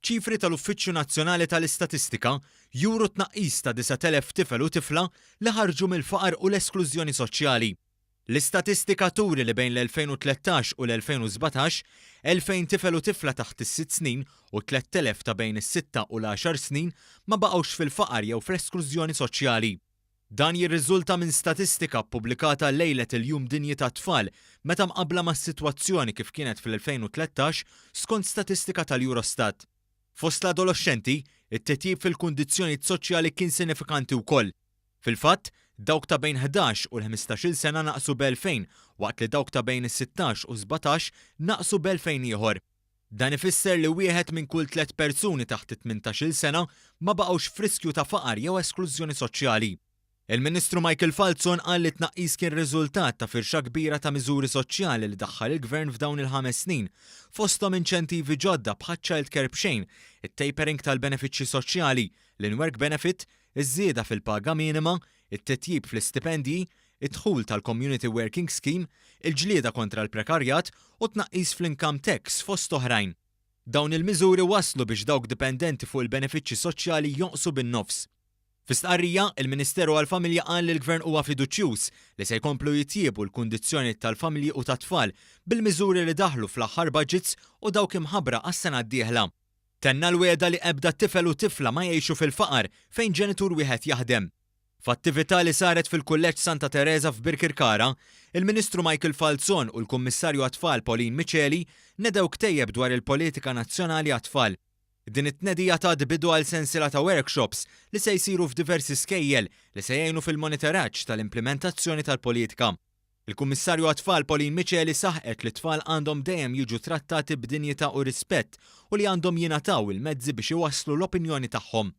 ċifri tal-Uffiċċju Nazzjonali tal-Istatistika juru tnaqqis ta' 9,000 tifel u tifla li ħarġu mill-faqar u l-esklużjoni soċjali. L-istatistika turi li bejn l-2013 u l-2017 2,000 tifel u tifla taħt is-6 snin u 3,000 ta' bejn is-6 u l-10 snin ma baqgħux fil-faqar jew fl-esklużjoni soċjali. Dan jirriżulta minn statistika ppubblikata lejlet il-Jum Dinji tat-Tfal meta mqabbla mas-sitwazzjoni kif kienet fil-2013 skont statistika tal-Eurostat. Fost l-adolescenti, it-titjib fil-kundizzjonijiet soċjali kien sinifikanti wkoll. Fil-fatt, dawk ta' bejn 11 u l-15 sena naqsu b'2000 waqt li dawk ta' bejn is-16 u 17 naqsu b'2000 ieħor. Dan ifisser li wieħed minn kull 3 persuni taħt 18 sena ma baqgħux friskju ta' faqar jew esklużjoni soċjali. Il-Ministru Michael Falzon qal li tnaqqis kien riżultat ta' firxa kbira ta' miżuri soċjali li daħħal il-Gvern f'dawn il-5 snin, fosthom inċentivi ġodda bħal Childcare b'xejn, it-tapering tal-benefiċċji soċjali, l-in-work benefit, iż-żieda fil-paga minima, it-titjib fl-istipendji, id-dħul tal-Community Working Scheme, il-ġlieda kontra l-prekarjat u tnaqqis fl-income tax fost oħrajn. Dawn il-miżuri waslu biex dawk dipendenti fuq il-benefiċċji soċjali jonqsu bin-nofs. Fis-stqarrija, il-Ministeru għall-Familja qal li l-Gvern huwa fiduċjuż li se jkomplu jitjiebu l-kundizzjonijiet tal-familji u tat-tfal bil-miżuri li daħlu fl-aħħar budgets u dawk imħabbra għas-sena d-dieħla. Tenna l-wiegħda li ebda tifel u tifla ma jgħixu fil-faqar fejn ġenitur wieħed jaħdem. F'attività li saret fil-Kulleġġ Santa Teresa f'Birkirkara, il-Ministru Michael Falzon u l-Kummissarju għat-Tfal Pauline Micheli nedew ktejjeb dwar il-politika nazzjonali għat-tfal. Din it-tnedija ta' bidu għal sensiela ta' workshops li se jsiru f'diversi skejjel li se jgħinu fil-monitoraġġ tal-implementazzjoni tal-politika. Il-Kummissarju għat-Tfal Pauline Micheli saħqet li t-tfal għandhom dejjem jiġu trattati b'dinjità u rispett u li għandhom jingħataw il-mezzi biex iwasslu l-opinjoni tagħhom.